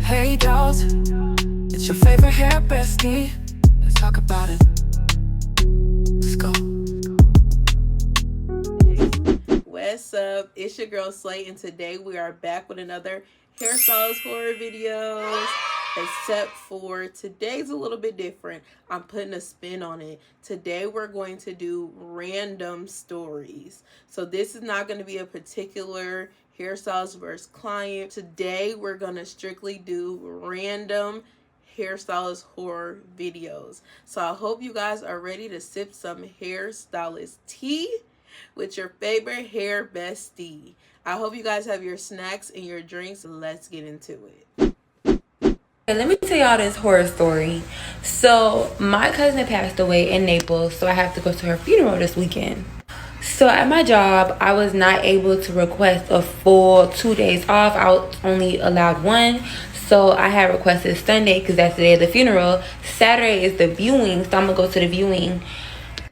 Hey dolls, it's your favorite hair bestie. Let's talk about it. Let's go. What's up? It's your girl Slay, and today we are back with another hairstylist horror videos. Except for today's a little bit different. I'm putting a spin on it. Today we're going to do random stories. So this is not going to be a particular hairstylist versus client. Today we're going to strictly do random hairstylist horror videos. So I hope you guys are ready to sip some hairstylist tea with your favorite hair bestie. I hope you guys have your snacks and your drinks. Let's get into it. Let me tell y'all this horror story. So my cousin passed away in Naples, so I have to go to her funeral this weekend. So at my job, I was not able to request a full 2 days off. I was only allowed one. So I had requested Sunday because that's the day of the funeral. Saturday is the viewing, so I'm gonna go to the viewing.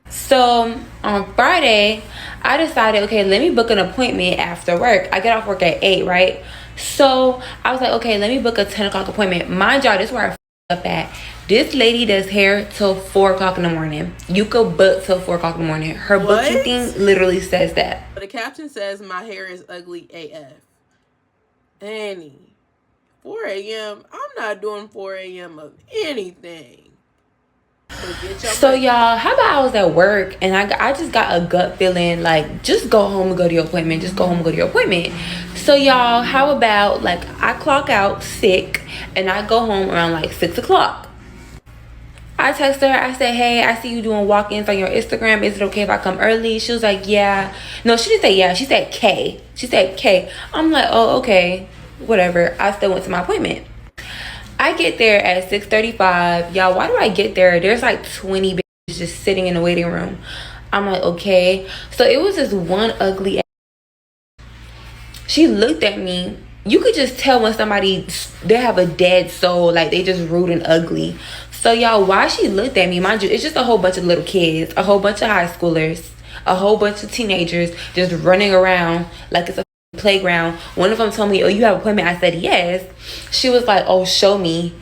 So on Friday, I decided, okay, let me book an appointment after work. I get off work at 8, right? So I was like, okay, let me book a 10 o'clock appointment. Mind y'all, this is where I up at. This lady does hair till 4 o'clock in the morning. You could book till 4 o'clock in the morning. Her booking thing literally says that. The caption says, my hair is ugly AF. Annie, 4 a.m. I'm not doing 4 a.m. of anything. So y'all, how about I was at work and I just got a gut feeling like, just go home and go to your appointment. Just go home and go to your appointment. So y'all, how about like I clock out sick and I go home around like 6 o'clock. I text her. I said, hey, I see you doing walk-ins on your Instagram. Is it okay if I come early? She was like, yeah. No, she didn't say yeah. She said K. She said K. I'm like, oh, okay. Whatever. I still went to my appointment. I get there at 6:35. Y'all, why do I get there? There's like 20 bitches just sitting in the waiting room. I'm like, okay. So it was this one ugly ass. She looked at me. You could just tell when somebody, they have a dead soul. Like, they just rude and ugly. So, y'all, why she looked at me, mind you, it's just a whole bunch of little kids. A whole bunch of high schoolers. A whole bunch of teenagers just running around like it's a playground. One of them told me, oh, you have an appointment? I said yes. She was like, oh, show me.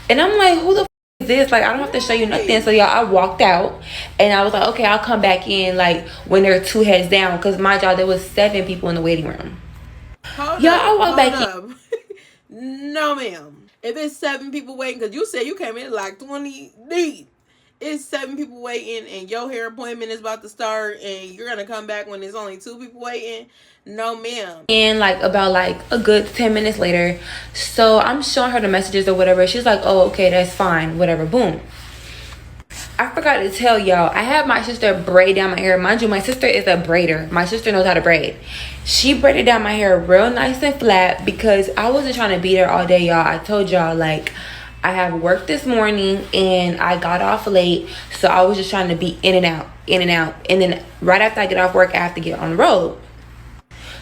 And I'm like, who the f is this? Like, I don't have to show you nothing. So y'all, I walked out and I was like, okay, I'll come back in like when there are 2 heads down, because my job there was 7 people in the waiting room. I walked back in. No ma'am, if it's 7 people waiting, because you said you came in like 20 deep, it's 7 people waiting and your hair appointment is about to start and you're gonna come back when there's only 2 people waiting. No ma'am. And like about like a good 10 minutes later, so I'm showing her the messages or whatever. She's like, oh, okay, that's fine, whatever. Boom. I forgot to tell y'all, I have my sister braid down my hair. Mind you, my sister is a braider. My sister knows how to braid. She braided down my hair real nice and flat because I wasn't trying to be there all day, y'all. I told y'all, like, I have work this morning and I got off late, so I was just trying to be in and out. And then right after I get off work, I have to get on the road.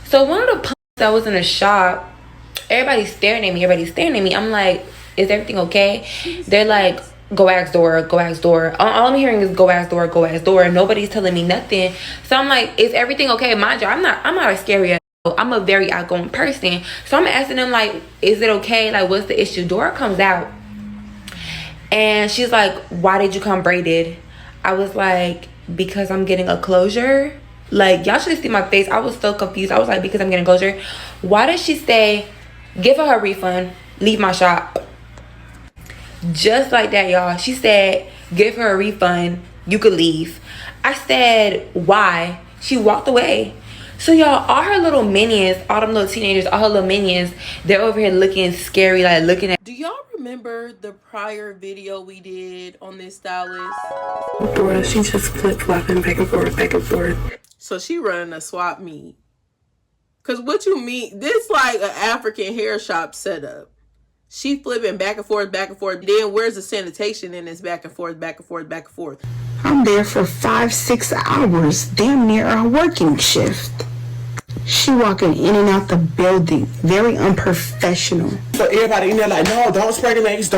So one of the punks that was in the shop, everybody's staring at me. I'm like, is everything okay? They're like, go ask door. All I'm hearing is go ask door. Nobody's telling me nothing. So I'm like, is everything okay? Mind you, I'm not a scary. I'm a very outgoing person. So I'm asking them like, is it okay? Like, what's the issue? Dora comes out and she's like, why did you come braided? I was like, because I'm getting a closure. Like, y'all should have seen my face. I was so confused. I was like, because I'm getting closure. Why did she say, give her refund, leave my shop? Just like that, y'all. She said, give her a refund, you could leave. I said, why? She walked away. So y'all, all her little minions, all them little teenagers, all her little minions, they're over here looking scary, like looking at. Do y'all remember the prior video we did on this stylist? Dora, she just flip-flopping back and forth. So she running a swap meet. Cause what you mean, this like an African hair shop setup. She flipping back and forth. Then where's the sanitation in this back and forth? I'm there for 5-6 hours, damn near a working shift. She walking in and out the building, very unprofessional. So everybody in there like, no, don't spray the mace.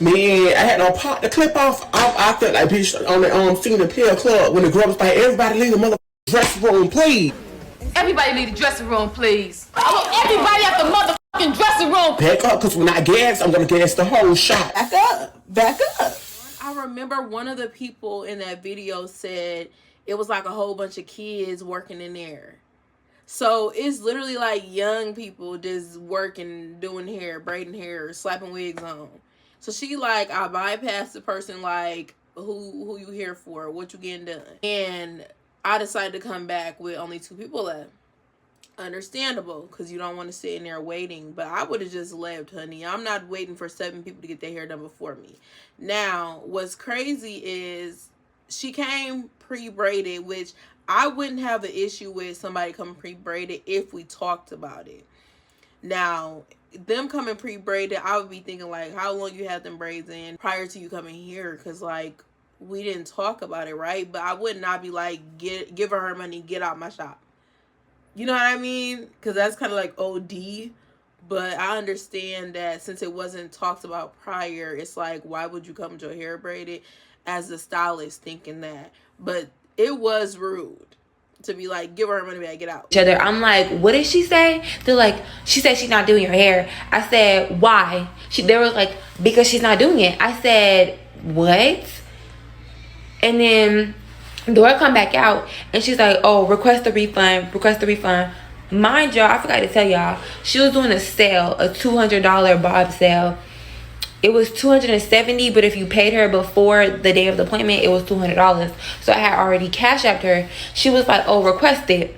Man, I had no pop the clip off. I felt like bitch on the scene of Pill Club when the girl was like, everybody leave the mother dressing room, please. Everybody leave the dressing room, please. I want everybody at the motherfucking dressing back up, because when I gas, I'm going to gas the whole shop. Back up. Back up. I remember one of the people in that video said it was like a whole bunch of kids working in there. So it's literally like young people just working, doing hair, braiding hair, slapping wigs on. So she like, I bypassed the person like, who you here for? What you getting done? And I decided to come back with only 2 people left. Understandable, because you don't want to sit in there waiting. But I would have just left, honey. I'm not waiting for 7 people to get their hair done before me. Now, what's crazy is she came pre-braided, which I wouldn't have an issue with somebody coming pre-braided if we talked about it. Now, them coming pre-braided, I would be thinking like, how long you had them braids in prior to you coming here? Because like, we didn't talk about it, right? But I would not be like, give her money, get out my shop. You know what I mean? Because that's kind of like OD. But I understand that since it wasn't talked about prior, it's like, why would you come with your hair braided as a stylist thinking that? But it was rude to be like, give her money back, get out. I'm like, what did she say? They're like, she said she's not doing your hair. I said, why? They was like, because she's not doing it. I said, what? And then Dora come back out and she's like, oh, request a refund, request a refund. Mind y'all, I forgot to tell y'all, she was doing a sale, a $200 bob sale. It was $270, but if you paid her before the day of the appointment, it was $200. So I had already cash apped her. She was like, oh, request it.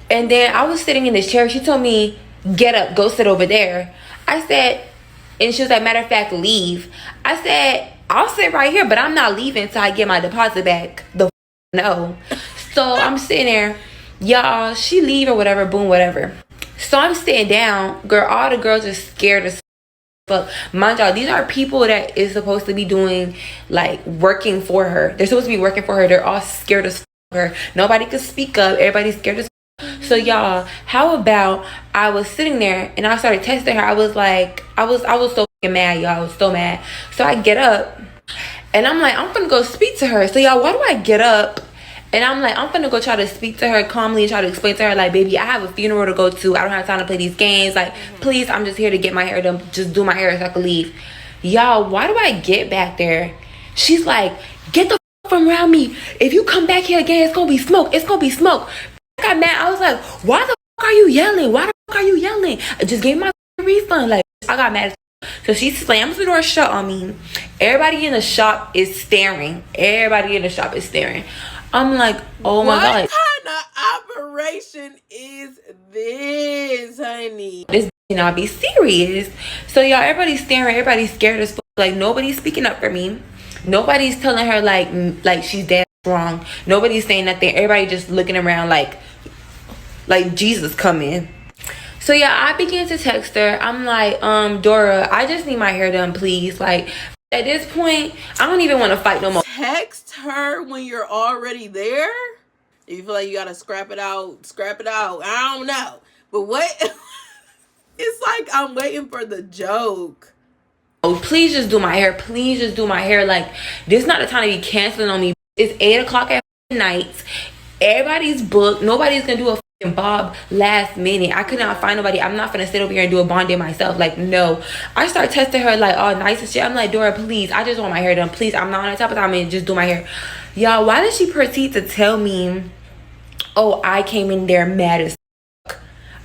And then I was sitting in this chair. She told me, get up, go sit over there. I said, and she was like, matter of fact, leave. I said, I'll sit right here, but I'm not leaving until I get my deposit back. No. So I'm sitting there, y'all, she leave or whatever, boom, whatever. So I'm sitting down, girl, all the girls are scared as fuck. Mind y'all, these are people that is supposed to be doing, like, working for her. They're supposed to be working for her. They're all scared as fuck of her. Nobody could speak up. Everybody's scared as fuck. So y'all, how about I was sitting there and I started testing her. I was like, I was so fucking mad, y'all. I was so mad. So I get up and I'm like, I'm gonna go speak to her. So y'all, why do I get up? And I'm like, I'm gonna go try to speak to her calmly and try to explain to her, like, baby, I have a funeral to go to. I don't have time to play these games. Like, please, I'm just here to get my hair done. Just do my hair so I can leave. Y'all, why do I get back there? She's like, get the f from around me. If you come back here again, it's gonna be smoke. It's gonna be smoke. I got mad. I was like, why the f are you yelling? Why the f are you yelling? I just gave my refund. Like, I got mad. So she slams the door shut on me. Everybody in the shop is staring. Everybody in the shop is staring. I'm like, oh my God. What kind of operation is this, honey? This cannot be serious. So y'all, everybody's staring. Everybody's scared as fuck. Like, nobody's speaking up for me. Nobody's telling her like she's dead wrong. Nobody's saying nothing. Everybody just looking around like Jesus coming. So yeah, I began to text her. I'm like, Dora, I just need my hair done, please. Like, at this point, I don't even want to fight no more. Text her when you're already there? If you feel like you gotta scrap it out, scrap it out. I don't know. But what? It's like I'm waiting for the joke. Oh, please just do my hair. Please just do my hair. Like, this is not the time to be canceling on me. It's 8 o'clock at night. Everybody's booked. Nobody's gonna do a bob last minute. I could not find nobody. I'm not gonna sit over here and do a bond day myself. Like, no. I start testing her like all nice and shit. I'm like, Dora, please, I just want my hair done. Please, I'm not on the top of time and just do my hair. Y'all, why did she proceed to tell me, oh, I came in there mad as fuck?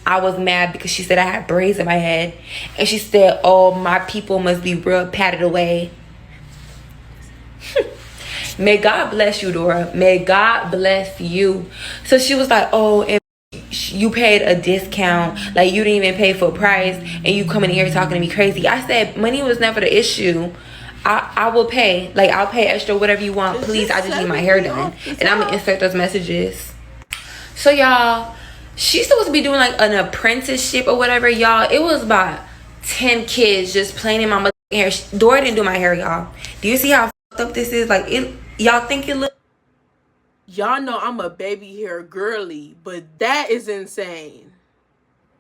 I was mad because she said I had braids in my head. And she said, oh, my people must be real patted away. May God bless you, Dora. May God bless you. So she was like, oh, and you paid a discount, like you didn't even pay full price, and you coming in here talking to me crazy. I said money was never the issue. I will pay, like, I'll pay extra, whatever you want, please. I just need my hair done. And I'm gonna insert those messages. So y'all, she's supposed to be doing like an apprenticeship or whatever, y'all. It was about 10 kids just playing in my mother hair. Dora didn't do my hair, y'all. Do you see how fucked up this is? Like, it, y'all think it look. Y'all know I'm a baby hair girly, but that is insane.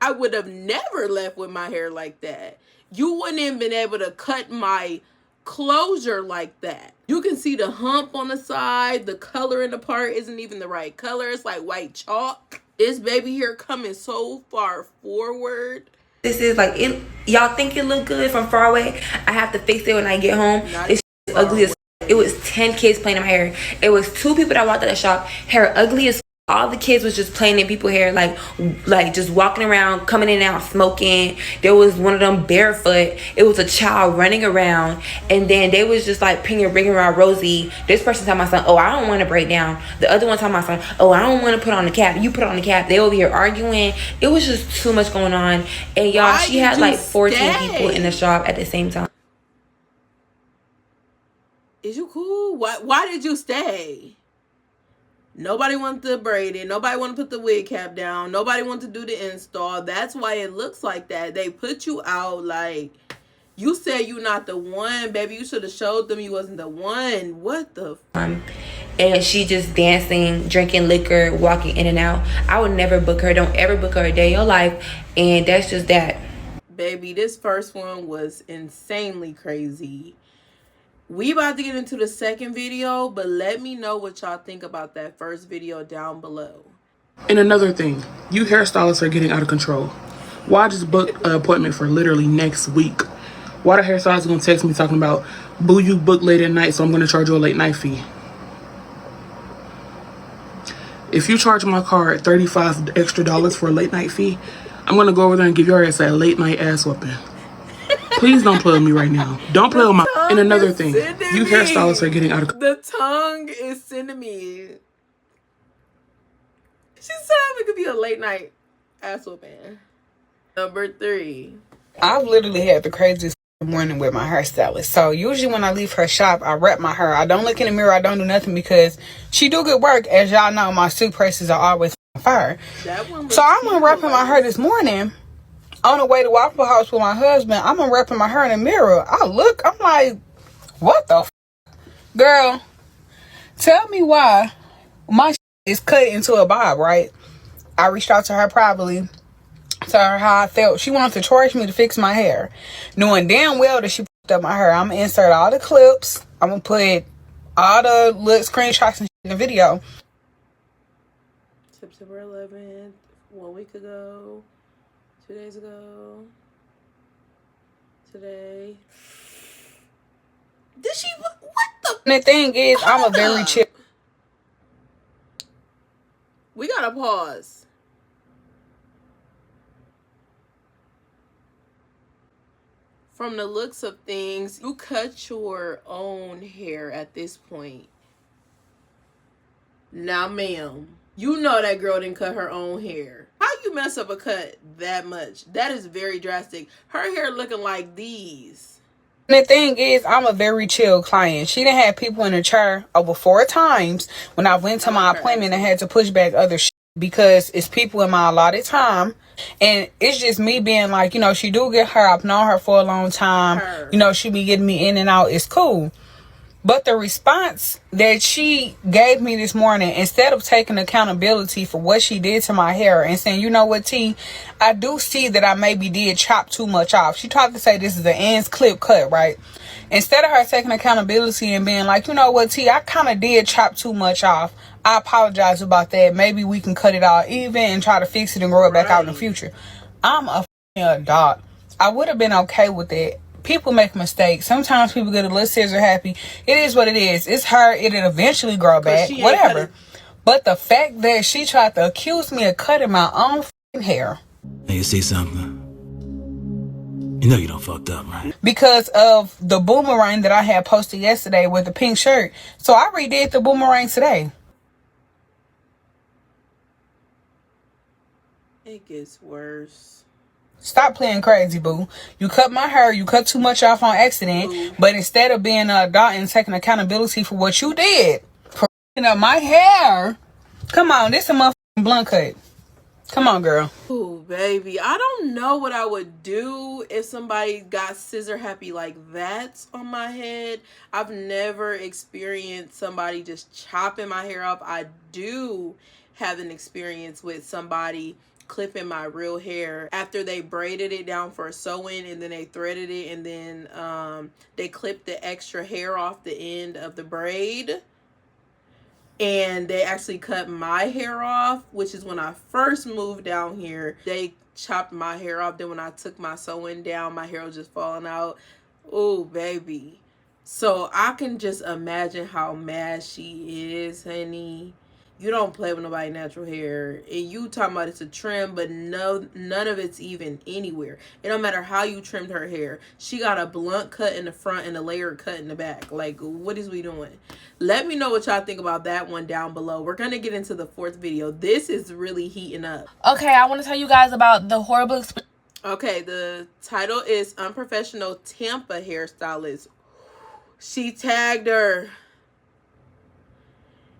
I would have never left with my hair like that. You wouldn't have been able to cut my closure like that. You can see the hump on the side. The color in the part isn't even the right color. It's like white chalk. This baby hair coming so far forward. This is like, it, y'all think it look good from far away. I have to fix it when I get home. Not It's ugly as it was 10 kids playing in my hair. It was 2 people that walked out of the shop, hair ugly as all the kids was just playing in people's hair, like just walking around, coming in and out, smoking. There was one of them barefoot. It was a child running around, and then they was just like bringing around Rosie. This person telling my son, "Oh, I don't want to break down." The other one telling my son, "Oh, I don't want to put on the cap. You put on the cap." They over here arguing. It was just too much going on, and y'all, she had like 14 people in the shop at the same time. Is you cool? Why did you stay? Nobody wanted to braid it. Nobody wanted to put the wig cap down. Nobody wanted to do the install. That's why it looks like that. They put you out like, you said you not the one, baby. You should have showed them you wasn't the one. What the and she just dancing, drinking liquor, walking in and out. I would never book her. Don't ever book her a day in your life. And that's just that. Baby, this first one was insanely crazy. We about to get into the second video, but let me know what y'all think about that first video down below. And another thing, you hairstylists are getting out of control. Why just book an appointment for literally next week? Why the hairstylist gonna text me talking about, "Boo, you book late at night, so I'm gonna charge you a late night fee"? If you charge my card $35 extra for a late night fee, I'm gonna go over there and give your ass a late night ass whooping. Please don't play with me right now. Don't play with my... And another thing, you hairstylists are getting out of... The tongue is sending me. She said it could be a late night ass whooping. Number 3. I've literally had the craziest morning with my hairstylist. So usually when I leave her shop, I wrap my hair. I don't look in the mirror. I don't do nothing because she do good work. As y'all know, my suit prices are always on fire. So I'm unwrapping my hair this morning. On the way to Waffle House with my husband, I'm unwrapping my hair in the mirror. I look, I'm like, what the f***? Girl, tell me why my is cut into a bob, right? I reached out to her privately, told her how I felt. She wanted to charge me to fix my hair, knowing damn well that she put up my hair. I'm gonna insert all the clips. I'm gonna put all the little screenshots and shit in the video. September 11th, 1 week ago, 2 days ago, today. Did she, what the? And the thing is, I'm a very chill. We gotta pause. From the looks of things, you cut your own hair at this point. Now, ma'am, you know that girl didn't cut her own hair. How you mess up a cut that much? That is very drastic. Her hair looking like these. And the thing is, I'm a very chill client. She done had people in the chair over 4 times when I went to my appointment and had to push back other shit because it's people in my allotted time. And it's just me being like, you know, she do get her. I've known her for a long time. You know, she be getting me in and out. It's cool. But the response that she gave me this morning, instead of taking accountability for what she did to my hair and saying, you know what, T, I do see that I maybe did chop too much off. She tried to say this is an ends clip cut, right? Instead of her taking accountability and being like, you know what, T, I kind of did chop too much off. I apologize about that. Maybe we can cut it all even and try to fix it and grow it back out in the future. I'm a adult. I would have been okay with that. People make mistakes. Sometimes people get a little scissor happy. It is what it is. It's her. It'll eventually grow back. Whatever. But the fact that she tried to accuse me of cutting my own hair. Now you see something? You know you done fucked up, right? Because of the boomerang that I had posted yesterday with the pink shirt. So I redid the boomerang today. It gets worse. Stop playing crazy, boo. You cut my hair. You cut too much off on accident. Ooh. But instead of being an adult and taking accountability for what you did, for up my hair. Come on, this is a motherfucking blunt cut. Come on, girl. Ooh, baby. I don't know what I would do if somebody got scissor happy like that on my head. I've never experienced somebody just chopping my hair off. I do have an experience with somebody clipping my real hair after they braided it down for a sew-in and then they threaded it and then they clipped the extra hair off the end of the braid and they actually cut my hair off, which is when I first moved down here. They chopped my hair off. Then when I took my sewing down, my hair was just falling out. Oh, baby. So I can just imagine how mad she is, honey. You don't play with nobody natural hair. And you talking about it's a trim, but no, none of it's even anywhere. It don't matter how you trimmed her hair. She got a blunt cut in the front and a layered cut in the back. Like, what is we doing? Let me know what y'all think about that one down below. We're going to get into the fourth video. This is really heating up. Okay, I want to tell you guys about the horrible experience. Okay, the title is Unprofessional Tampa Hairstylist. She tagged her.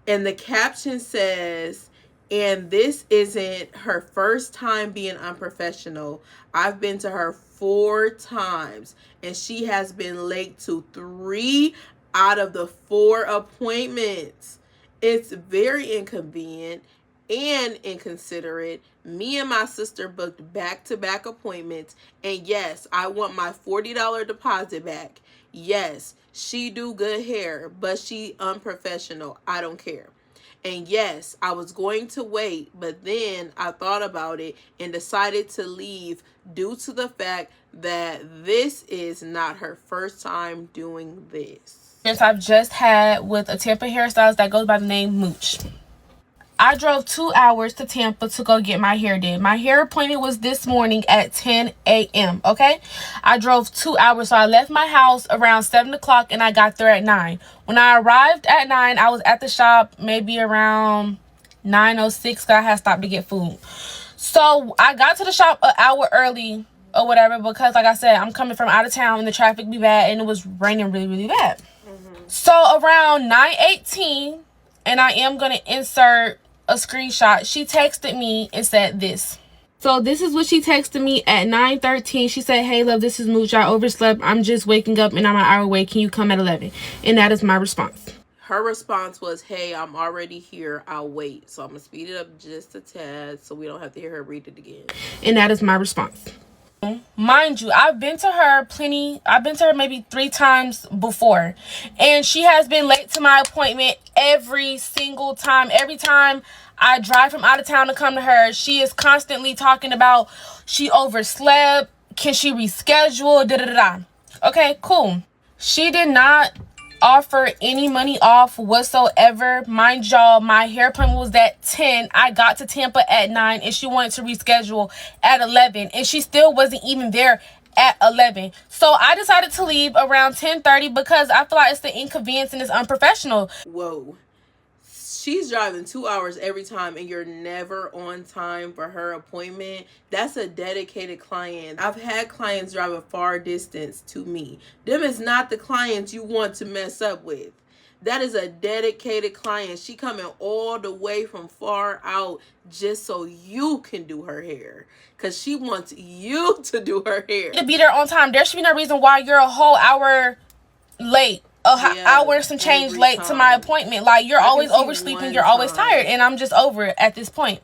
And the caption says, and this isn't her first time being unprofessional. I've been to her 4 times, and she has been late to 3 out of the 4 appointments. It's very inconvenient and inconsiderate. Me and my sister booked back-to-back appointments, and yes, I want my $40 deposit back. Yes, she do good hair, but she unprofessional. I don't care. And yes, I was going to wait, but then I thought about it and decided to leave due to the fact that this is not her first time doing this. I've just had with a Tampa hairstylist that goes by the name Mooch. I drove 2 hours to Tampa to go get my hair did. My hair appointment was this morning at 10 a.m. Okay, I drove 2 hours, so I left my house around 7 o'clock and I got there at 9. When I arrived at 9, I was at the shop maybe around 9:06 because I had stopped to get food. So I got to the shop an hour early or whatever because, like I said, I'm coming from out of town and the traffic be bad and it was raining really, really bad. So around 9:18, and I am going to insert a screenshot, she texted me and said this. So this is what she texted me at 9:13. She said, hey love, this is Mooch. I overslept. I'm just waking up and I'm an hour away. Can you come at 11? And that is my response. Her response was, hey, I'm already here. I'll wait. So I'm going to speed it up just a tad so we don't have to hear her read it again. And that is my response. Mind you, I've been to her maybe 3 times before, and she has been late to my appointment every single time. Every time I drive from out of town to come to her, she is constantly talking about she overslept, can she reschedule, da-da-da-da. Okay, cool. She did not offer any money off whatsoever. Mind y'all, my hair appointment was at 10. I got to Tampa at 9 and she wanted to reschedule at 11 and she still wasn't even there at 11. So I decided to leave around 10:30 because I feel like it's the inconvenience and it's unprofessional. Whoa. She's driving 2 hours every time and you're never on time for her appointment. That's a dedicated client. I've had clients drive a far distance to me. Them is not the clients you want to mess up with. That is a dedicated client. She coming all the way from far out just so you can do her hair. Because she wants you to do her hair. To be there on time. There should be no reason why you're a whole hour late. Hour and some change late to my appointment. Like, you're always oversleeping, you're always tired, and I'm just over it at this point.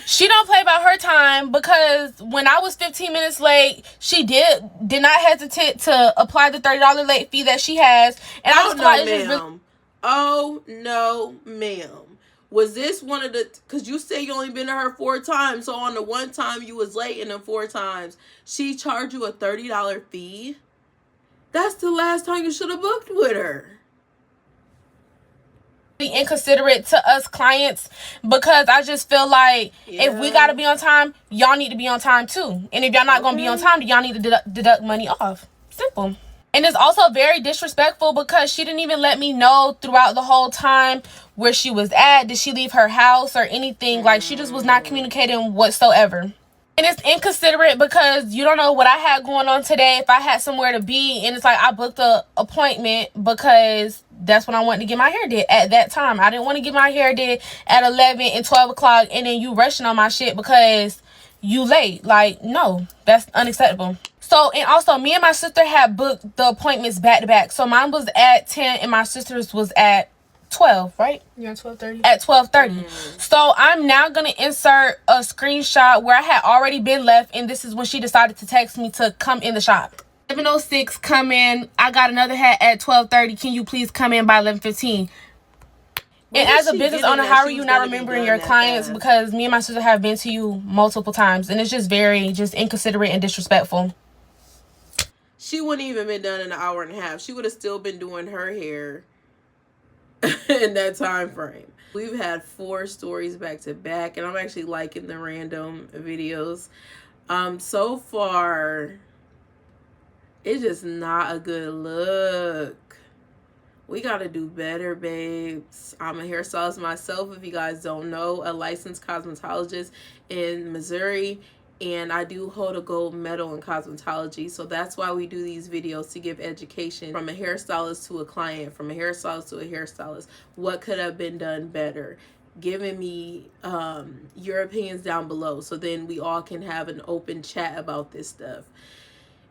She don't play about her time because when I was 15 minutes late, she did not hesitate to apply the $30 late fee that she has, and I just thought it's just really... Oh no, ma'am. Was this one of the, because you say you only been to her 4 times, so on the one time you was late and the 4 times she charged you a $30 fee? That's the last time you should have booked with her. Be inconsiderate to us clients because I just feel like if we gotta be on time, y'all need to be on time too. And if y'all not gonna be on time, y'all need to deduct money off. Simple. And it's also very disrespectful because she didn't even let me know throughout the whole time where she was at. Did she leave her house or anything? Like, she just was not communicating whatsoever. And it's inconsiderate because you don't know what I had going on today, if I had somewhere to be. And it's like, I booked an appointment because that's when I wanted to get my hair did at that time. I didn't want to get my hair did at 11 and 12 o'clock and then you rushing on my shit because you late. Like, no, that's unacceptable. So, and also, me and my sister had booked the appointments back to back. So mine was at 10 and my sister's was at 12, right? Yeah, 12:30. At 12:30. So I'm now gonna insert a screenshot where I had already been left, and this is when she decided to text me to come in the shop. 11:06, come in. I got another hat at 12:30. Can you please come in by 11:15? When And did as a she business get in owner, that how are she you was not gonna be remembering done your that clients? fast? Because me and my sister have been to you multiple times, and it's just very just inconsiderate and disrespectful. She wouldn't even been done in an hour and a half. She would have still been doing her hair in that time frame. We've had 4 stories back to back, and I'm actually liking the random videos. So far, it's just not a good look. We gotta do better, babes. I'm a hairstylist myself, if you guys don't know, a licensed cosmetologist in Missouri, and I do hold a gold medal in cosmetology. So that's why we do these videos, to give education from a hairstylist to a client, from a hairstylist to a hairstylist. What could have been done better? Giving me your opinions down below, so then we all can have an open chat about this stuff.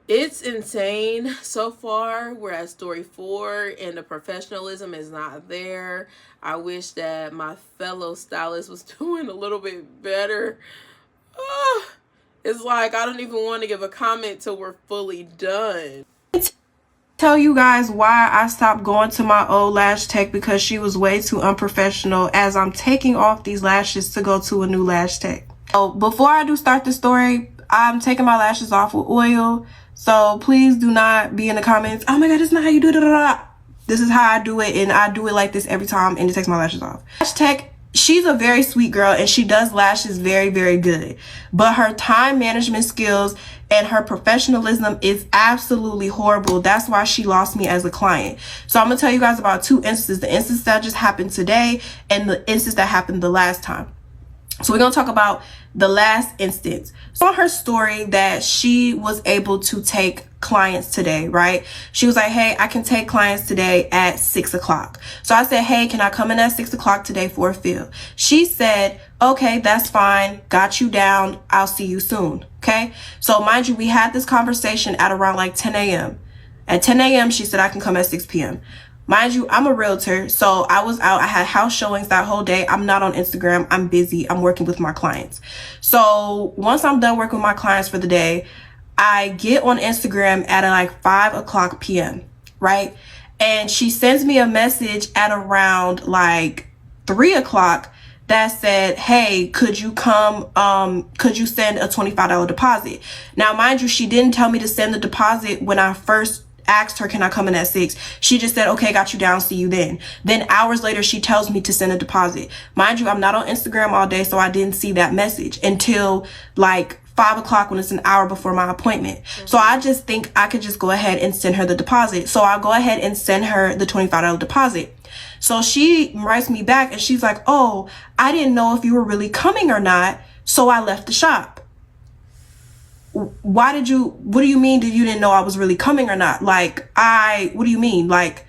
It's insane. So far, we're at story 4, and the professionalism is not there. I wish that my fellow stylist was doing a little bit better. It's like I don't even want to give a comment till we're fully done. Tell you guys why I stopped going to my old lash tech, because she was way too unprofessional, as I'm taking off these lashes to go to a new lash tech. So before I do start the story, I'm taking my lashes off with oil. So please do not be in the comments, oh my god, this is not how you do it. This is how I do it, and I do it like this every time, and it takes my lashes off. Lash tech, she's a very sweet girl, and she does lashes very, very good. But her time management skills and her professionalism is absolutely horrible. That's why she lost me as a client. So I'm gonna tell you guys about 2 instances. The instance that just happened today, and the instance that happened the last time. So we're gonna talk about the last instance. So her story that she was able to take clients today, right? She was like, hey, I can take clients today at 6 o'clock. So I said, hey, can I come in at 6 o'clock today for a fill? She said, okay, that's fine. Got you down. I'll see you soon. Okay. So mind you, we had this conversation at around like 10 a.m. At 10 a.m. she said I can come at 6 p.m. Mind you, I'm a realtor, so I was out. I had house showings that whole day. I'm not on Instagram. I'm busy. I'm working with my clients. So once I'm done working with my clients for the day, I get on Instagram at like 5 o'clock p.m., right? And she sends me a message at around like 3 o'clock that said, hey, could you come, could you send a $25 deposit? Now, mind you, she didn't tell me to send the deposit when I first asked her, can I come in at 6? She just said, okay, got you down, see you then. Then hours later, she tells me to send a deposit. Mind you, I'm not on Instagram all day, so I didn't see that message until like 5 o'clock, when it's an hour before my appointment. So I just think I could just go ahead and send her the deposit. So I'll go ahead and send her the $25 deposit. So she writes me back and she's like, oh, I didn't know if you were really coming or not, so I left the shop. What do you mean that you didn't know I was really coming or not? Like, what do you mean? Like,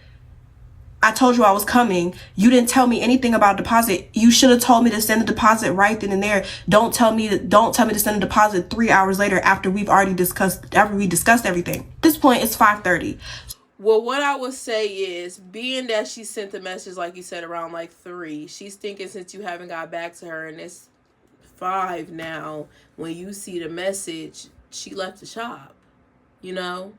I told you I was coming. You didn't tell me anything about deposit. You should have told me to send the deposit right then and there. Don't tell me to send a deposit 3 hours later after we discussed everything. At this point, it's 5:30. Well, what I would say is, being that she sent the message, like you said, around like 3, she's thinking since you haven't got back to her and it's 5 now, when you see the message, she left the shop. You know,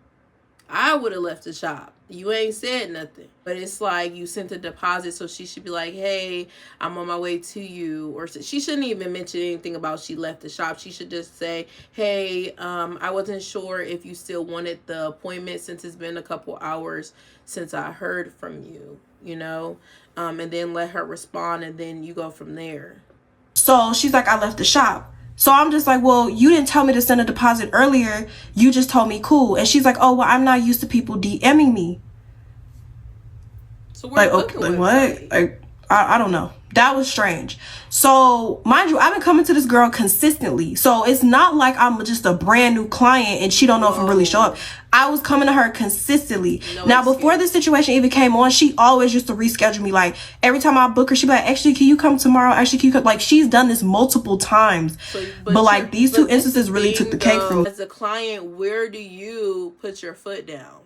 I would have left the shop. You ain't said nothing, but it's like you sent a deposit, so she should be like, hey, I'm on my way to you. Or she shouldn't even mention anything about she left the shop. She should just say, hey, I wasn't sure if you still wanted the appointment since it's been a couple hours since I heard from you, you know, and then let her respond, and then you go from there. So she's like, I left the shop. So I'm just like, well, you didn't tell me to send a deposit earlier. You just told me cool. And she's like, oh, well, I'm not used to people DMing me. So like, okay, like what? Like, I don't know. That was strange. So mind you, I've been coming to this girl consistently. So it's not like I'm just a brand new client and she don't know if I'm really show up. I was coming to her consistently. Now, before this situation even came on, she always used to reschedule me. Like, every time I book her, she'd be like, actually, can you come tomorrow? Actually, can you come? Like, she's done this multiple times. But like, these 2 instances really took the cake from me. As a client, where do you put your foot down?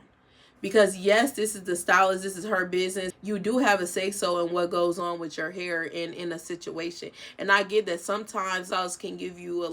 Because yes, this is the stylist, this is her business. You do have a say-so in what goes on with your hair in a situation. And I get that sometimes stylists can give you a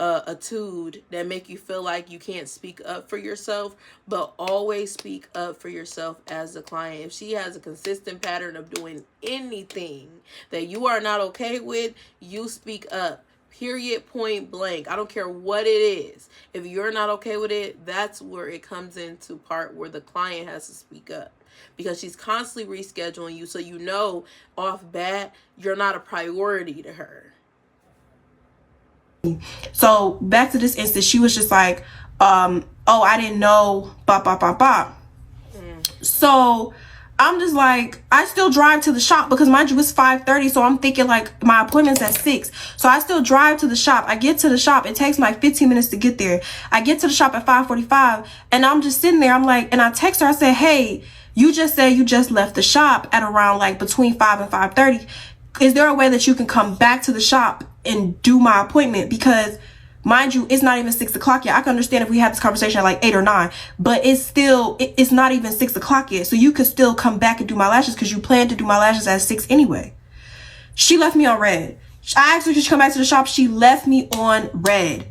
attitude that make you feel like you can't speak up for yourself, but always speak up for yourself as a client. If she has a consistent pattern of doing anything that you are not okay with, you speak up. Period, point blank. I don't care what it is. If you're not okay with it, that's where it comes into part where the client has to speak up, because she's constantly rescheduling you, so you know off bat you're not a priority to her. So back to this instance, she was just like, oh, I didn't know, bop, bop, bop, bop. So I'm just like, I still drive to the shop because mind you, it's 5:30. So I'm thinking like my appointment's at 6. So I still drive to the shop. I get to the shop. It takes me like 15 minutes to get there. I get to the shop at 5:45 and I'm just sitting there. I'm like, and I text her. I said, hey, you just said you just left the shop at around like between 5 and 5:30. Is there a way that you can come back to the shop and do my appointment? Because mind you, it's not even 6 o'clock yet. I can understand if we had this conversation at like 8 or 9, but it's still, it's not even 6 o'clock yet. So you could still come back and do my lashes because you plan to do my lashes at 6 anyway. She left me on red. I asked her to come back to the shop. She left me on red.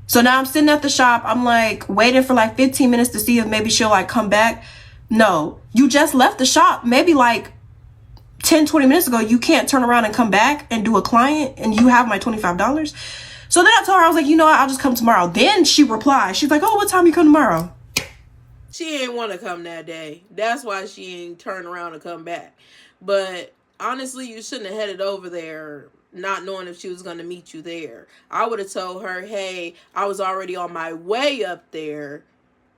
So now I'm sitting at the shop. I'm like waiting for like 15 minutes to see if maybe she'll like come back. No, you just left the shop maybe like 10-20 minutes ago. You can't turn around and come back and do a client and you have my $25. So then I told her, I was like, you know what, I'll just come tomorrow. Then she replied, she's like, oh, what time you come tomorrow? She ain't want to come that day. That's why she ain't turn around and come back. But honestly, you shouldn't have headed over there not knowing if she was going to meet you there. I would have told her, hey, I was already on my way up there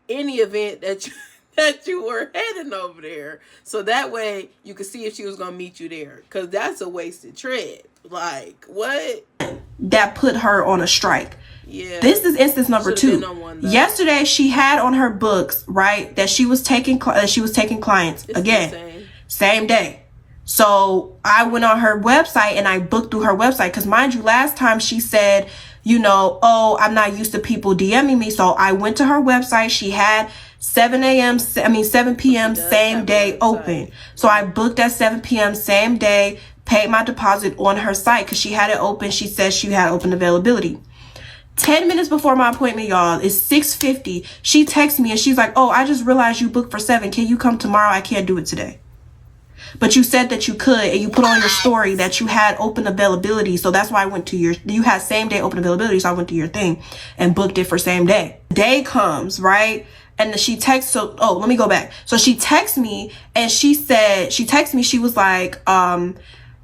in the event that you were heading over there. So that way you could see if she was going to meet you there. Because that's a wasted trip. Like, what? That put her on a strike. Yeah. This is instance number 2. Yesterday she had on her books, right, that she was taking clients. It's again, same day. So I went on her website and I booked through her website because mind you, last time she said, you know, oh, I'm not used to people DMing me. So I went to her website. She had 7 p.m. same day open. So I booked at 7 p.m. same day, paid my deposit on her site because she had it open. She said she had open availability. 10 minutes before my appointment, y'all, it's 6:50. She texts me and she's like, oh, I just realized you booked for 7. Can you come tomorrow? I can't do it today. But you said that you could, and you put on your story that you had open availability. So that's why I went to you had same day open availability. So I went to your thing and booked it for same day. Day comes, right? And she texts, let me go back. So she texts me and she texted me, she was like, can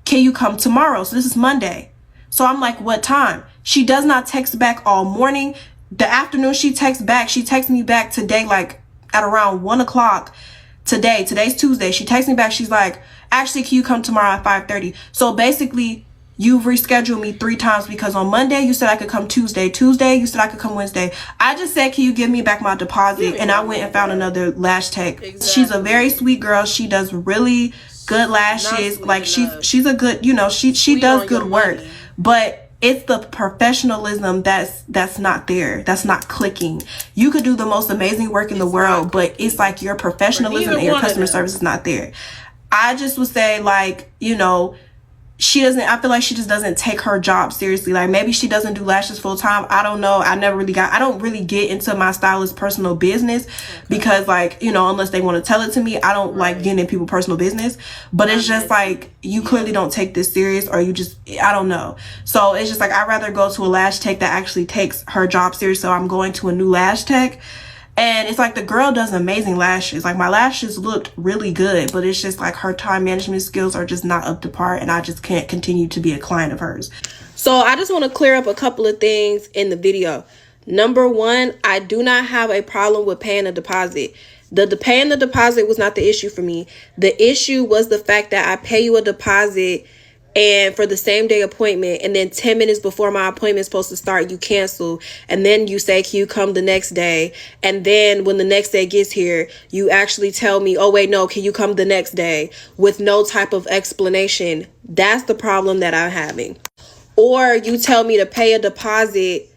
you come tomorrow? So this is Monday. So I'm like, what time? She does not text back all morning. The afternoon she texts back. She texts me back today, like at around 1 o'clock today. Today's Tuesday. She texts me back. She's like, actually, can you come tomorrow at 5:30? So basically, you've rescheduled me 3 times because on Monday you said I could come Tuesday. Tuesday you said I could come Wednesday. I just said, can you give me back my deposit? And I went and found another lash tech. Exactly. She's a very sweet girl. She does really good lashes. Like she's a good, you know, she does good work. But it's the professionalism that's not there. That's not clicking. You could do the most amazing work in the world, but it's like your professionalism and your customer service is not there. I just would say, like, you know, I feel like she just doesn't take her job seriously. Like maybe she doesn't do lashes full time. I don't know. I don't really get into my stylist's personal business because, like, you know, unless they want to tell it to me, I don't like getting in people's personal business. But it's just like, you clearly don't take this serious, or you just, I don't know. So it's just like, I'd rather go to a lash tech that actually takes her job serious. So I'm going to a new lash tech. And it's like the girl does amazing lashes. Like my lashes looked really good, but it's just like her time management skills are just not up to par, and I just can't continue to be a client of hers. So I just want to clear up a couple of things in the video. Number 1, I do not have a problem with paying a deposit. The paying the deposit was not the issue for me. The issue was the fact that I pay you a deposit and for the same day appointment, and then 10 minutes before my appointment is supposed to start, you cancel. And then you say, can you come the next day? And then when the next day gets here, you actually tell me, oh, wait, no, can you come the next day? With no type of explanation. That's the problem that I'm having. Or you tell me to pay a deposit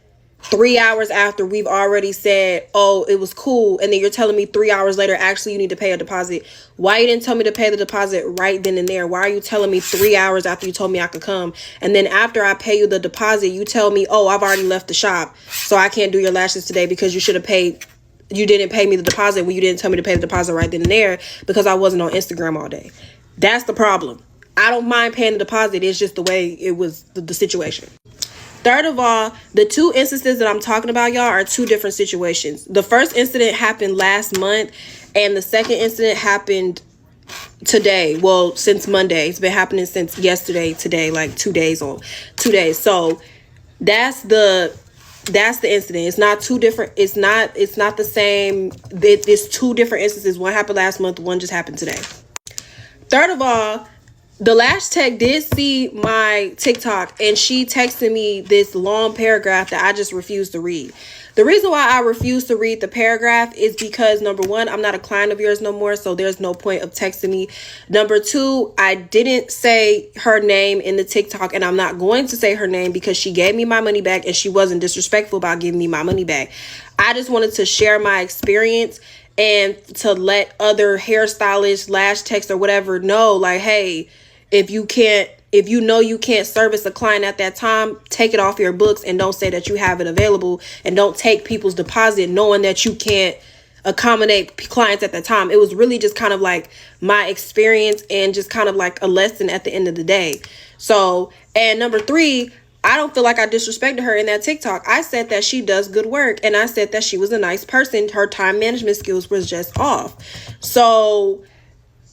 3 hours after we've already said, oh, it was cool, and then you're telling me 3 hours later, actually you need to pay a deposit. Why you didn't tell me to pay the deposit right then and there? Why are you telling me 3 hours after you told me I could come? And then after I pay you the deposit, you tell me, oh, I've already left the shop, so I can't do your lashes today because you should have paid. You didn't pay me the deposit when you didn't tell me to pay the deposit right then and there because I wasn't on Instagram all day. That's the problem. I don't mind paying the deposit. It's just the way it was, the situation. Third of all, the two instances that I'm talking about, y'all, are two different situations. The first incident happened last month, and the second incident happened today. Well, since Monday. It's been happening since yesterday, today, like 2 days on 2 days. So that's the incident. It's not two different. It's not the same. It's two different instances. One happened last month. One just happened today. Third of all, the lash tech did see my TikTok, and she texted me this long paragraph that I just refused to read. The reason why I refuse to read the paragraph is because, number one, I'm not a client of yours no more, so there's no point of texting me. Number two, I didn't say her name in the TikTok, and I'm not going to say her name because she gave me my money back, and she wasn't disrespectful about giving me my money back. I just wanted to share my experience and to let other hairstylists, lash techs, or whatever know, like, hey, if you know you can't service a client at that time, take it off your books and don't say that you have it available, and don't take people's deposit knowing that you can't accommodate clients at that time. It was really just kind of like my experience and just kind of like a lesson at the end of the day. So, and number three, I don't feel like I disrespected her in that TikTok. I said that she does good work, and I said that she was a nice person. Her time management skills was just off. So,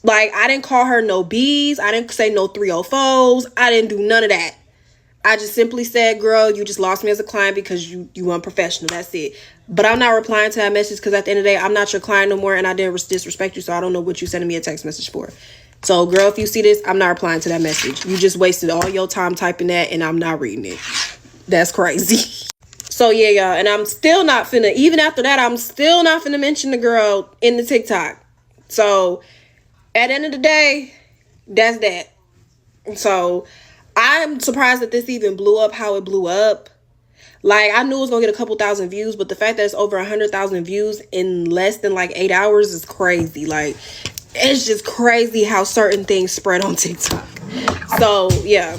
like, I didn't call her no B's. I didn't say no 304s. I didn't do none of that. I just simply said, girl, you just lost me as a client because you unprofessional. That's it. But I'm not replying to that message because at the end of the day, I'm not your client no more, and I didn't disrespect you, so I don't know what you sending me a text message for. So, girl, if you see this, I'm not replying to that message. You just wasted all your time typing that, and I'm not reading it. That's crazy. So, yeah, y'all, and I'm still not finna, even after that, I'm still not finna mention the girl in the TikTok. So, at the end of the day, that's that. So, I'm surprised that this even blew up how it blew up. Like, I knew it was going to get a couple thousand views, but the fact that it's over 100,000 views in less than like 8 hours is crazy. Like, it's just crazy how certain things spread on TikTok. So, yeah.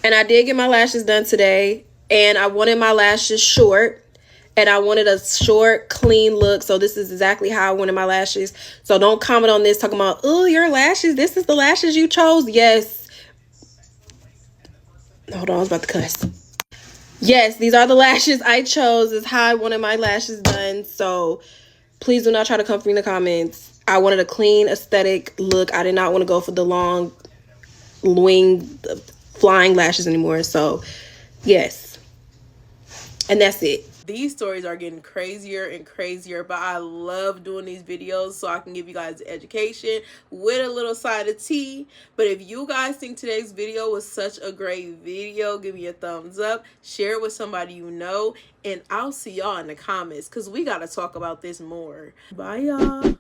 And I did get my lashes done today, and I wanted my lashes short. And I wanted a short, clean look. So this is exactly how I wanted my lashes. So don't comment on this talking about, oh, your lashes. This is the lashes you chose. Yes. Hold on, I was about to cuss. Yes, these are the lashes I chose. This is how I wanted my lashes done. So please do not try to come for me in the comments. I wanted a clean, aesthetic look. I did not want to go for the long, wing, flying lashes anymore. So, yes. And that's it. These stories are getting crazier and crazier, but I love doing these videos so I can give you guys education with a little side of tea. But if you guys think today's video was such a great video, give me a thumbs up, share it with somebody you know, and I'll see y'all in the comments because we got to talk about this more. Bye, y'all.